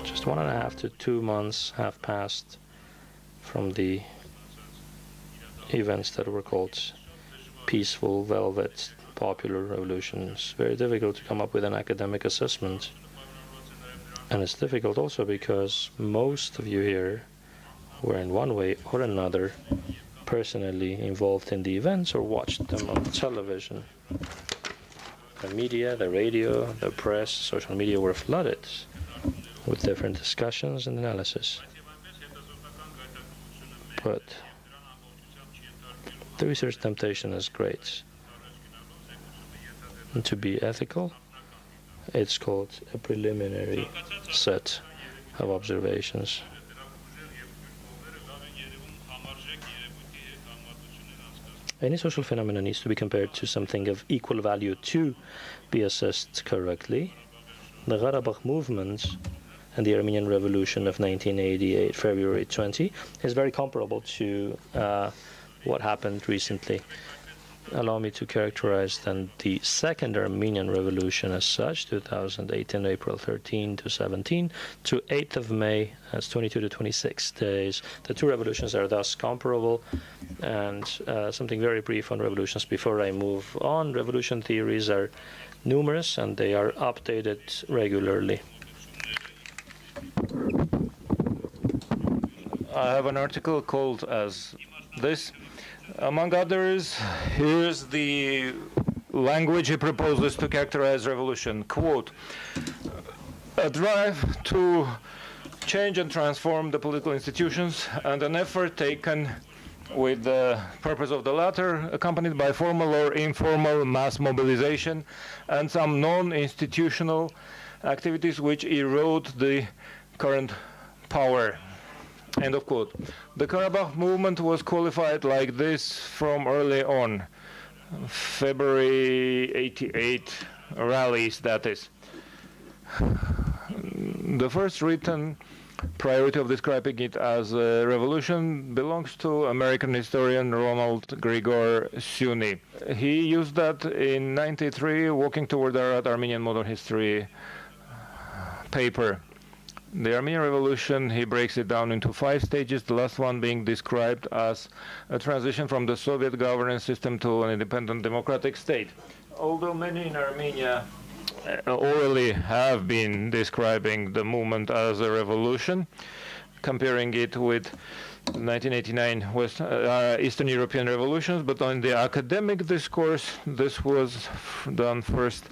Just 1.5 to 2 months have passed from the events that were called peaceful, velvet, popular revolutions. Very difficult to come up with an academic assessment. And it's difficult also because most of you here were in one way or another personally involved in the events or watched them on television. The media, the radio, the press, social media were flooded with different discussions and analysis. But the research temptation is great. And to be ethical, it's called a preliminary set of observations. Any social phenomenon needs to be compared to something of equal value to be assessed correctly. The Karabakh movement and the Armenian Revolution of 1988, February 20, is very comparable to what happened recently. Allow me to characterize then the Second Armenian Revolution as such, 2018, April 13 to 17, to 8th of May, as 22 to 26 days. The two revolutions are thus comparable. And something very brief on revolutions before I move on. Revolution theories are numerous and they are updated regularly. I have an article called as this. Among others, here's the language he proposes to characterize revolution. Quote, a drive to change and transform the political institutions and an effort taken with the purpose of the latter, accompanied by formal or informal mass mobilization and some non-institutional activities which erode the current power. End of quote. The Karabakh movement was qualified like this from early on. February 88 rallies, that is. The first written priority of describing it as a revolution belongs to American historian Ronald Grigor Suni. He used that in 93, Walking Toward the Armenian Modern History paper. The Armenian Revolution, he breaks it down into 5 stages, the last one being described as a transition from the Soviet governance system to an independent democratic state. Although many in Armenia orally have been describing the movement as a revolution, comparing it with 1989 Eastern European revolutions, but on the academic discourse, this was done first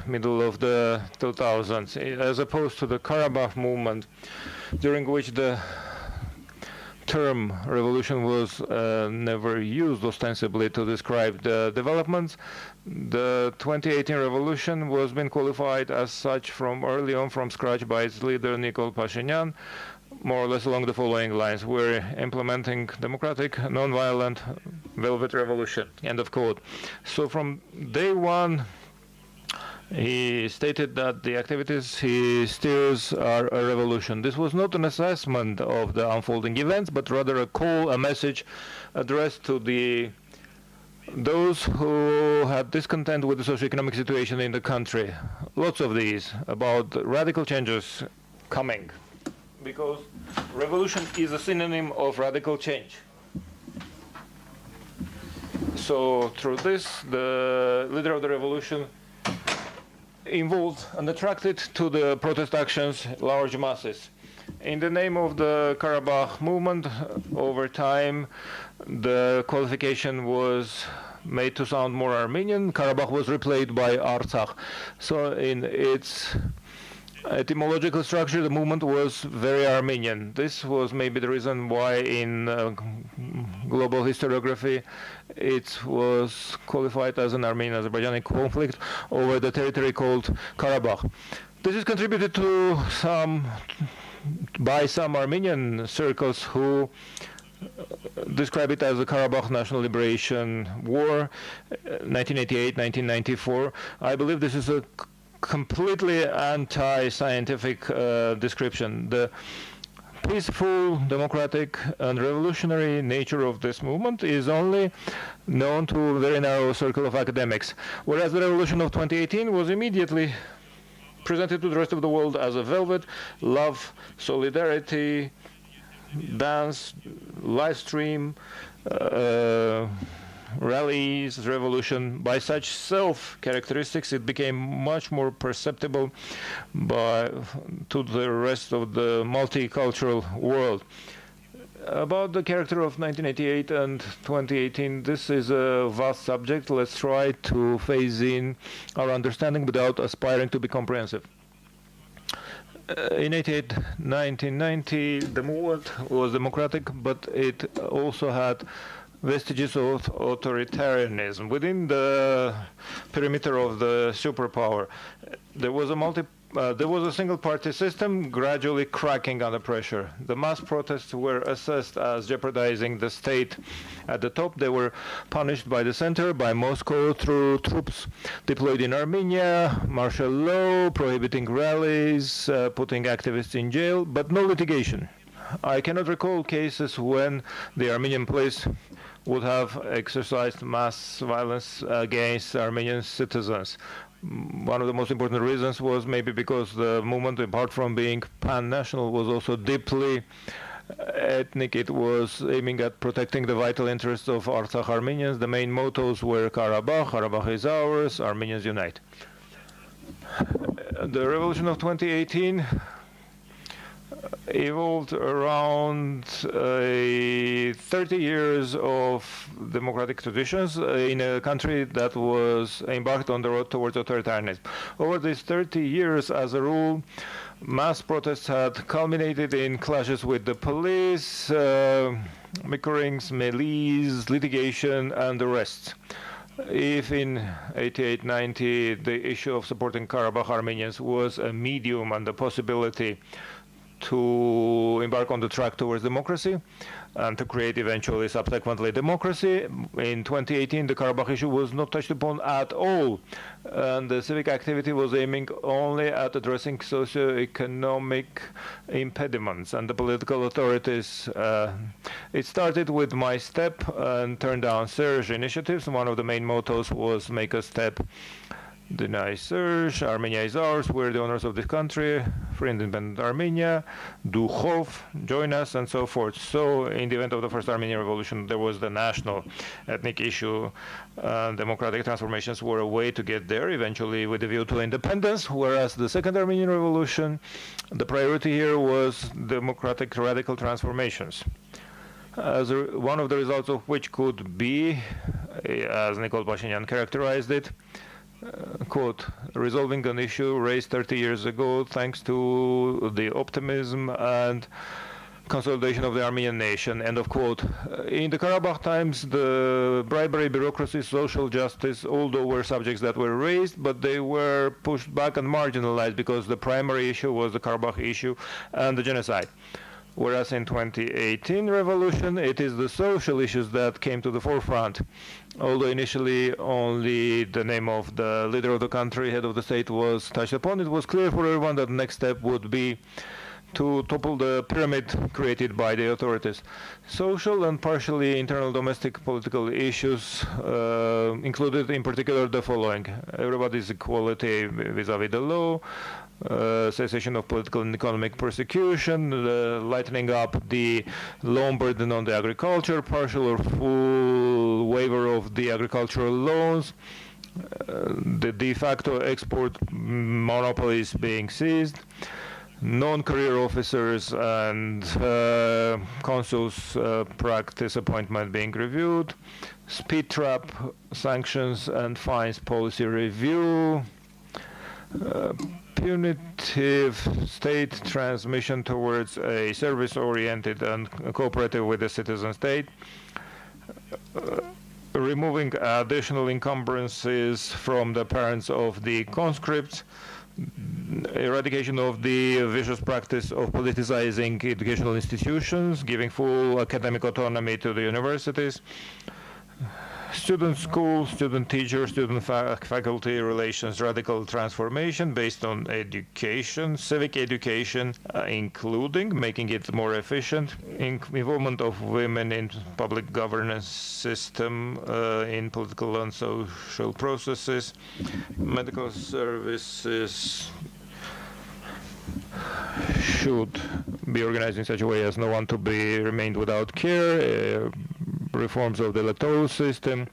middle of the 2000s, as opposed to the Karabakh movement, during which the term revolution was never used ostensibly to describe the developments. The 2018 revolution was being qualified as such from early on from scratch by its leader Nikol Pashinyan, more or less along the following lines: we're implementing democratic, non-violent, velvet revolution, end of quote. So from day one, he stated that the activities he steers are a revolution. This was not an assessment of the unfolding events, but rather a call, a message addressed to those who had discontent with the socioeconomic situation in the country. Lots of these, about radical changes coming, because revolution is a synonym of radical change. So through this, the leader of the revolution involved and attracted to the protest actions large masses. In the name of the Karabakh movement, over time, the qualification was made to sound more Armenian. Karabakh was replaced by Artsakh. So in its etymological structure, the movement was very Armenian. This was maybe the reason why in global historiography it was qualified as an Armenian-Azerbaijani conflict over the territory called Karabakh. This is contributed to by some Armenian circles who describe it as the Karabakh National Liberation War, 1988-1994. I believe this is a completely anti-scientific description. The peaceful, democratic, and revolutionary nature of this movement is only known to a very narrow circle of academics, whereas the revolution of 2018 was immediately presented to the rest of the world as a velvet, love, solidarity, dance, live stream, rallies, revolution. By such self-characteristics, it became much more perceptible to the rest of the multicultural world. About the character of 1988 and 2018, this is a vast subject. Let's try to phase in our understanding without aspiring to be comprehensive. In 1990, the movement was democratic, but it also had vestiges of authoritarianism within the perimeter of the superpower. There was a single-party system gradually cracking under pressure. The mass protests were assessed as jeopardizing the state. At the top, they were punished by the center, by Moscow, through troops deployed in Armenia, martial law, prohibiting rallies, putting activists in jail, but no litigation. I cannot recall cases when the Armenian police would have exercised mass violence against Armenian citizens. One of the most important reasons was maybe because the movement, apart from being pan-national, was also deeply ethnic. It was aiming at protecting the vital interests of Artsakh Armenians. The main mottos were Karabakh is ours, Armenians unite. The revolution of 2018 evolved around 30 years of democratic traditions in a country that was embarked on the road towards authoritarianism. Over these 30 years, as a rule, mass protests had culminated in clashes with the police, bickerings, melees, litigation, and arrests. If in 88-90 the issue of supporting Karabakh Armenians was a medium and the possibility to embark on the track towards democracy and to create eventually subsequently democracy, in 2018 the Karabakh issue was not touched upon at all, and the civic activity was aiming only at addressing socio-economic impediments and the political authorities. It started with My Step and Turn Down Surge initiatives. One of the main mottos was Make a Step, Deny Surge, Armenia is ours, we're the owners of this country, Free Independent Armenia, Dukhov, join us, and so forth. So in the event of the first Armenian Revolution, there was the national ethnic issue. Democratic transformations were a way to get there, eventually with a view to independence, whereas the second Armenian Revolution, the priority here was democratic radical transformations. One of the results of which could be, as Nikol Pashinyan characterized it, quote, resolving an issue raised 30 years ago thanks to the optimism and consolidation of the Armenian nation, end of quote. In the Karabakh times, the bribery, bureaucracy, social justice, although were subjects that were raised, but they were pushed back and marginalized because the primary issue was the Karabakh issue and the genocide. Whereas in 2018 revolution, it is the social issues that came to the forefront. Although initially only the name of the leader of the country, head of the state, was touched upon, it was clear for everyone that the next step would be to topple the pyramid created by the authorities. Social and partially internal domestic political issues included in particular the following: everybody's equality vis-a-vis the law, cessation of political and economic persecution, lightening up the loan burden on the agriculture, partial or full waiver of the agricultural loans, the de facto export monopolies being seized, non-career officers and consuls practice appointment being reviewed, speed trap sanctions and fines policy review, punitive state transmission towards a service-oriented and cooperative with the citizen state, removing additional encumbrances from the parents of the conscripts, eradication of the vicious practice of politicizing educational institutions, giving full academic autonomy to the universities, student-school, student-teacher, student-faculty relations radical transformation based on education, civic education, including making it more efficient, involvement of women in public governance system, in political and social processes, medical services should be organized in such a way as no one to be remained without care, reforms of the electoral system,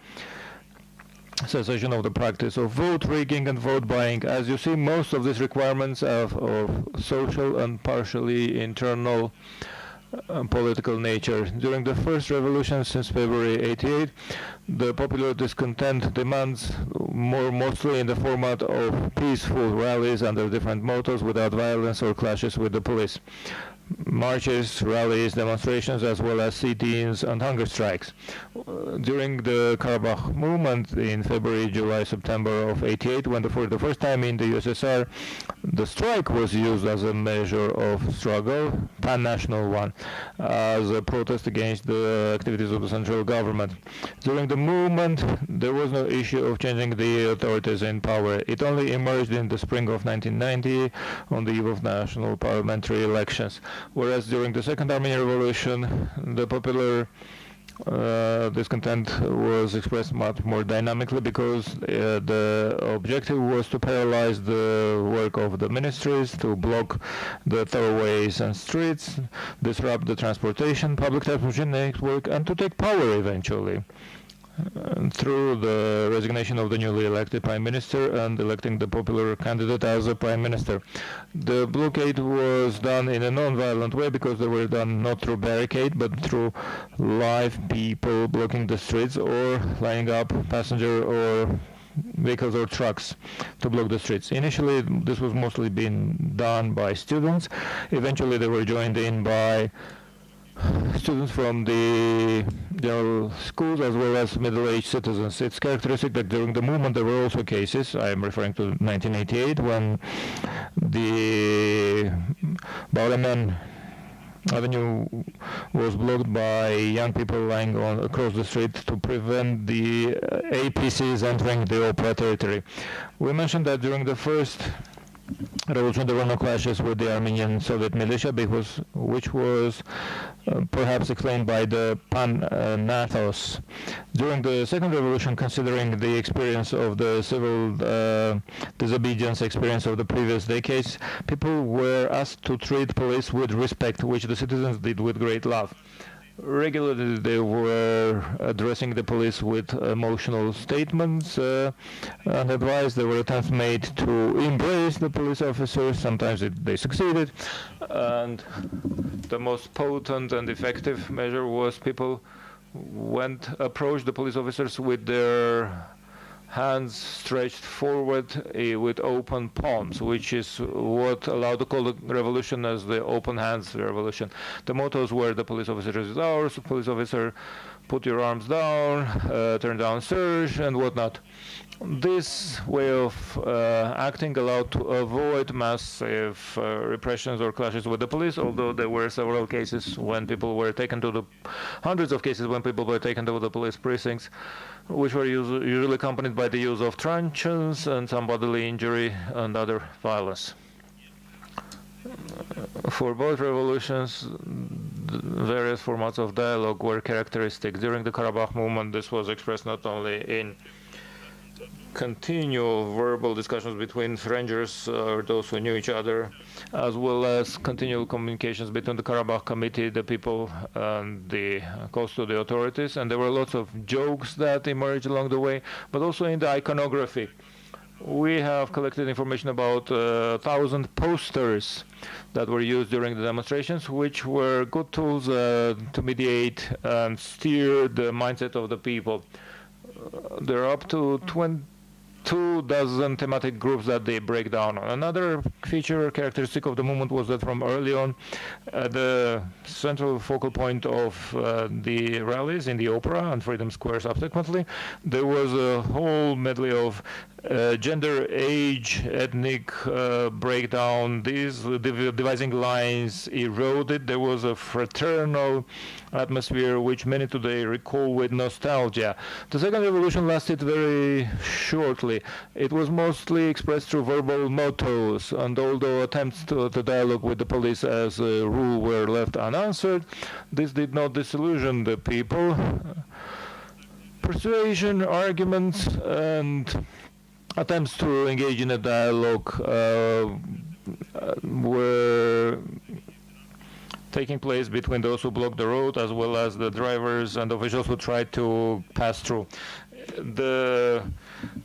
cessation of the practice of vote rigging and vote buying. As you see, most of these requirements of social and partially internal political nature. During the first revolution since February '88, the popular discontent demands mostly in the format of peaceful rallies under different mottos without violence or clashes with the police. Marches, rallies, demonstrations, as well as sit-ins and hunger strikes. During the Karabakh movement in February, July, September of '88, when for the first time in the USSR, the strike was used as a measure of struggle, pan-national one, as a protest against the activities of the central government. During the movement, there was no issue of changing the authorities in power. It only emerged in the spring of 1990 on the eve of national parliamentary elections. Whereas during the Second Armenian Revolution, the popular discontent was expressed much more dynamically because the objective was to paralyze the work of the ministries, to block the thoroughways and streets, disrupt the transportation, public transportation network, and to take power eventually through the resignation of the newly elected prime minister and electing the popular candidate as a prime minister. The blockade was done in a non-violent way because they were done not through barricade but through live people blocking the streets or lining up passenger or vehicles or trucks to block the streets. Initially, this was mostly being done by students. Eventually, they were joined in by students from the general schools as well as middle-aged citizens. It's characteristic that during the movement there were also cases, I am referring to 1988, when the Marutyan Avenue was blocked by young people lying across the street to prevent the APCs entering the Opera territory. We mentioned that during the first revolution there were no clashes with the Armenian Soviet militia, which was perhaps explained by the pan-Nathos. During the second revolution, considering the experience of the civil disobedience experience of the previous decades, people were asked to treat police with respect, which the citizens did with great love. Regularly they were addressing the police with emotional statements and advice. There were attempts made to embrace the police officers. Sometimes they succeeded. And the most potent and effective measure was people approached the police officers with their hands stretched forward with open palms, which is what allowed to call the revolution as the open hands revolution. The mottos were the police officer is ours, police officer put your arms down, turn down surge, and whatnot. This way of acting allowed to avoid massive repressions or clashes with the police, although there were several cases when people were taken to the, hundreds of cases when people were taken to the police precincts, which were usually accompanied by the use of truncheons and some bodily injury and other violence. For both revolutions, various formats of dialogue were characteristic. During the Karabakh movement, this was expressed not only in continual verbal discussions between strangers or those who knew each other, as well as continual communications between the Karabakh committee, the people, and the close to the authorities. And there were lots of jokes that emerged along the way, but also in the iconography. We have collected information about 1,000 posters that were used during the demonstrations, which were good tools to mediate and steer the mindset of the people. There are up to 22 thematic groups that they break down. Another feature characteristic of the movement was that from early on, the central focal point of the rallies in the Opera and Freedom Square subsequently, there was a whole medley of gender, age, ethnic breakdown. These dividing lines eroded. There was a fraternal atmosphere which many today recall with nostalgia. The second revolution lasted very shortly. It was mostly expressed through verbal mottos, and although attempts to dialogue with the police as a rule were left unanswered, this did not disillusion the people. Persuasion, arguments, and attempts to engage in a dialogue were taking place between those who blocked the road as well as the drivers and officials who tried to pass through. The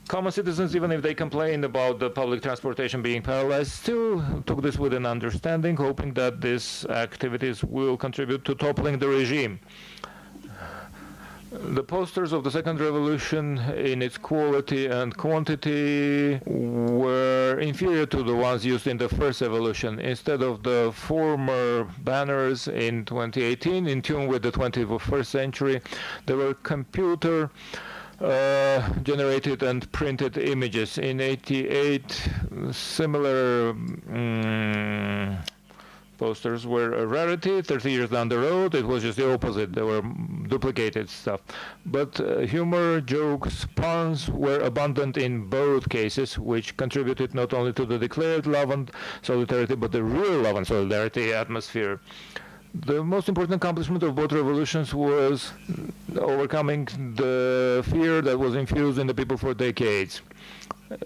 common citizens, even if they complained about the public transportation being paralyzed, still took this with an understanding, hoping that these activities will contribute to toppling the regime. The posters of the second revolution in its quality and quantity were inferior to the ones used in the first revolution. Instead of the former banners in 2018, in tune with the 21st century, there were computer generated and printed images. In 88, similar posters were a rarity. 30 years down the road, it was just the opposite. They were duplicated stuff. But humor, jokes, puns were abundant in both cases, which contributed not only to the declared love and solidarity, but the real love and solidarity atmosphere. The most important accomplishment of both revolutions was overcoming the fear that was infused in the people for decades.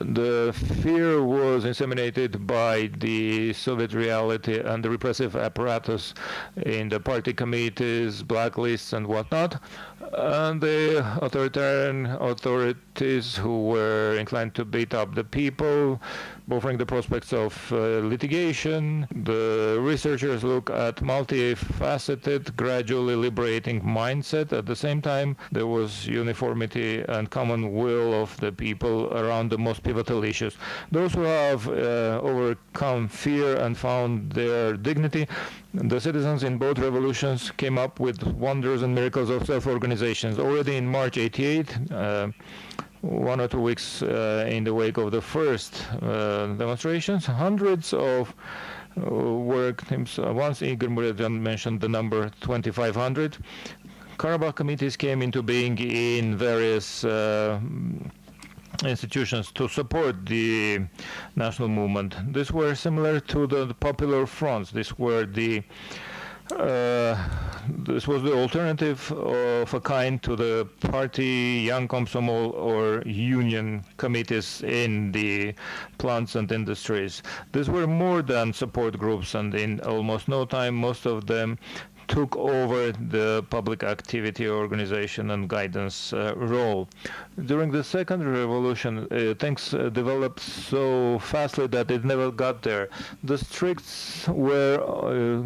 The fear was inseminated by the Soviet reality and the repressive apparatus in the party committees, blacklists, and whatnot, and the authoritarian authorities who were inclined to beat up the people, offering the prospects of litigation. The researchers look at multifaceted, gradually liberating mindset. At the same time, there was uniformity and common will of the people around the most pivotal issues. Those who have overcome fear and found their dignity, the citizens in both revolutions came up with wonders and miracles of self-organizations. Already in March '88, 1 or 2 weeks in the wake of the first demonstrations, hundreds of work teams. Once Igor Marutyan mentioned the number 2,500. Karabakh committees came into being in various institutions to support the national movement. These were similar to the popular fronts. This was the alternative of a kind to the party, Young Komsomol, or union committees in the plants and industries. These were more than support groups, and in almost no time, most of them took over the public activity organization and guidance role. During the second revolution, things developed so fastly that it never got there. The streets were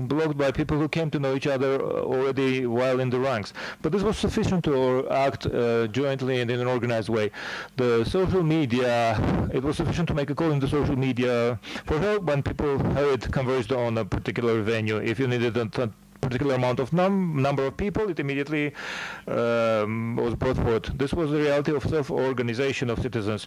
blocked by people who came to know each other already while in the ranks. But this was sufficient to act jointly and in an organized way. The social media, it was sufficient to make a call in the social media for help when people had converged on a particular venue. If you needed a particular amount of number of people, it immediately was brought forth. This was the reality of self-organization of citizens,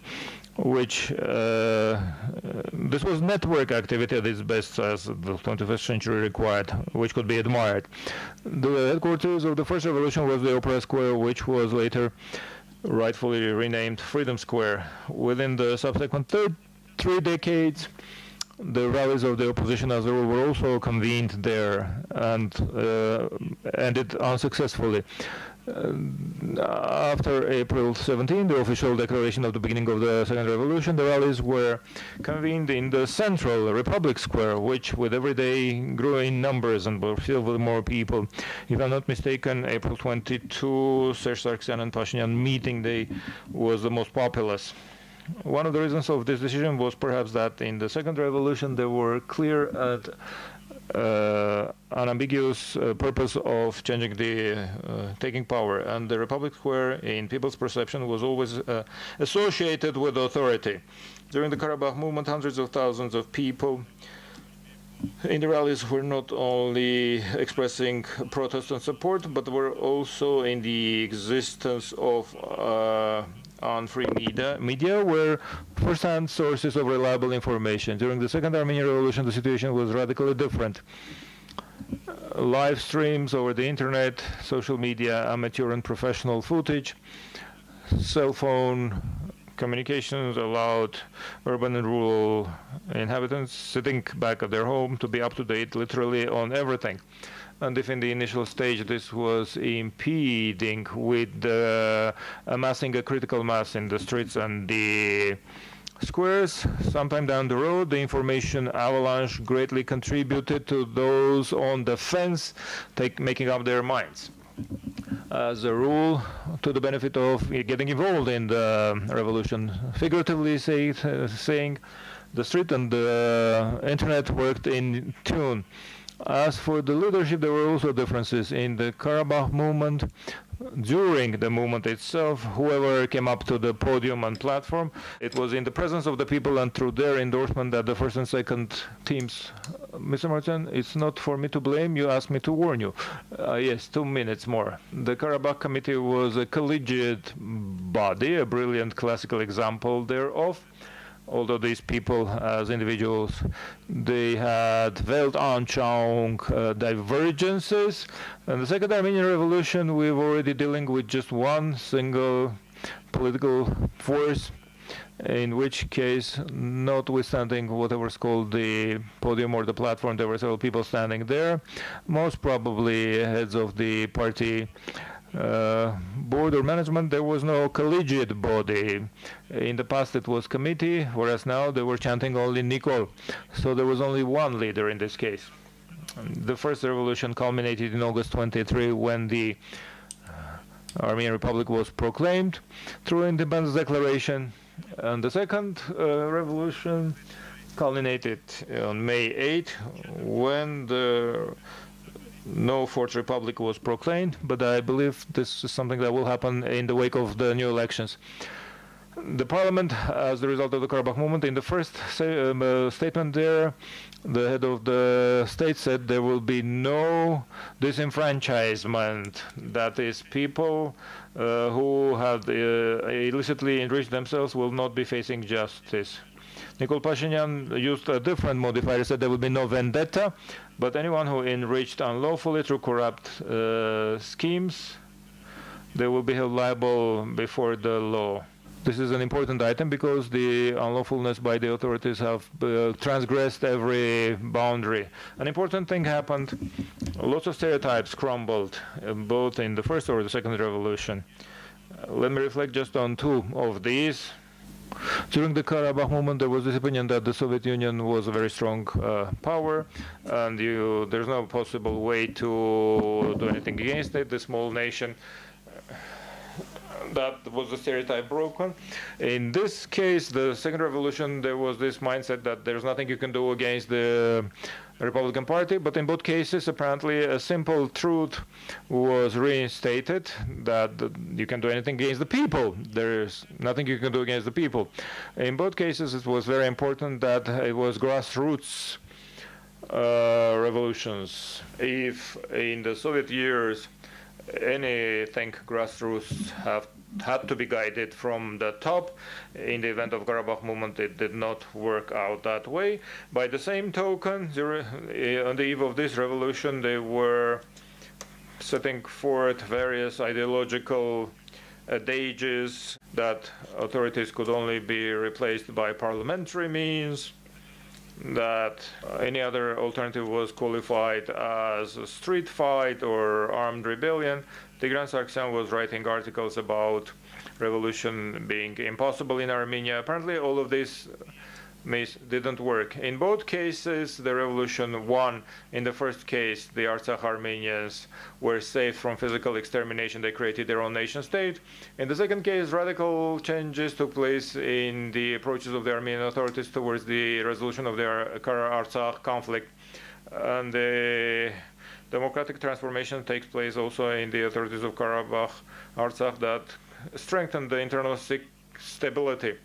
which this was network activity at its best, as the 21st century required, which could be admired. The headquarters of the first revolution was the Opera Square, which was later rightfully renamed Freedom Square. Within the subsequent 3 decades, the rallies of the opposition as a rule were also convened there and ended unsuccessfully. After April 17, the official declaration of the beginning of the Second Revolution, the rallies were convened in the central Republic Square, which with every day grew in numbers and were filled with more people. If I'm not mistaken, April 22, Serge Sargsyan and Pashinyan meeting day was the most populous. One of the reasons of this decision was perhaps that in the Second Revolution there were clear and unambiguous purpose of changing the taking power, and the Republic Square in people's perception was always associated with authority. During the Karabakh movement, hundreds of thousands of people in the rallies were not only expressing protest and support, but were also in the existence of on free media were first-hand sources of reliable information. During the Second Armenian Revolution, the situation was radically different. live streams over the internet, social media, amateur and professional footage, cell phone communications allowed urban and rural inhabitants sitting back at their home to be up to date literally on everything. And if in the initial stage this was impeding with amassing a critical mass in the streets and the squares, sometime down the road, the information avalanche greatly contributed to those on the fence making up their minds. As a rule, to the benefit of getting involved in the revolution, figuratively saying, the street and the internet worked in tune. As for the leadership, there were also differences in the Karabakh movement. During the movement itself, whoever came up to the podium and platform, it was in the presence of the people and through their endorsement that the first and second teams. Mr. Marutyan, it's not for me to blame, you asked me to warn you. Yes, 2 minutes more. The Karabakh Committee was a collegiate body, a brilliant classical example thereof. Although these people, as individuals, they had Weltanschauung divergences. And the Second Armenian Revolution, we were already dealing with just one single political force, in which case, notwithstanding whatever's called the podium or the platform, there were several people standing there, most probably heads of the party board or management. There was no collegiate body. In the past it was committee, whereas now they were chanting only Nikol. So there was only one leader in this case. The first revolution culminated in August 23 when the Armenian Republic was proclaimed through independence declaration. And the second revolution culminated on May 8 when the Fourth Republic was proclaimed, but I believe this is something that will happen in the wake of the new elections. The parliament, as the result of the Karabakh movement, in the first statement there, the head of the state said there will be no disenfranchisement. That is, people who have illicitly enriched themselves will not be facing justice. Nikol Pashinyan used a different modifier, said there will be no vendetta, but anyone who enriched unlawfully through corrupt schemes, they will be held liable before the law. This is an important item because the unlawfulness by the authorities have transgressed every boundary. An important thing happened. Lots of stereotypes crumbled, both in the first or the second revolution. Let me reflect just on two of these. During the Karabakh movement, there was this opinion that the Soviet Union was a very strong power, and there's no possible way to do anything against it, the small nation. That was the stereotype broken. In this case, the second revolution, there was this mindset that there's nothing you can do against the Republican Party, but in both cases, apparently, a simple truth was reinstated, that you can do anything against the people. There's nothing you can do against the people. In both cases, it was very important that it was grassroots revolutions. If in the Soviet years, anything grassroots had to be guided from the top. In the event of Karabakh movement, it did not work out that way. By the same token, on the eve of this revolution, they were setting forth various ideological adages that authorities could only be replaced by parliamentary means, that any other alternative was qualified as a street fight or armed rebellion. Tigran Sargsyan was writing articles about revolution being impossible in Armenia. Apparently all of this didn't work. In both cases, the revolution won. In the first case, the Artsakh Armenians were saved from physical extermination. They created their own nation state. In the second case, radical changes took place in the approaches of the Armenian authorities towards the resolution of their Artsakh conflict. And the democratic transformation takes place also in the authorities of Karabakh, Artsakh, that strengthened the internal stability.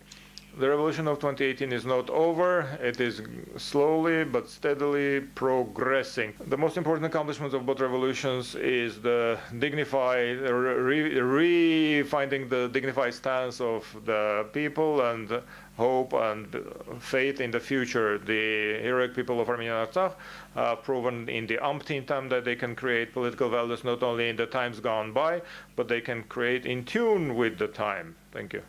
The revolution of 2018 is not over. It is slowly but steadily progressing. The most important accomplishments of both revolutions is the dignified, finding the dignified stance of the people and hope and faith in the future. The heroic people of Armenian Artsakh have proven in the umpteenth time that they can create political values not only in the times gone by, but they can create in tune with the time. Thank you.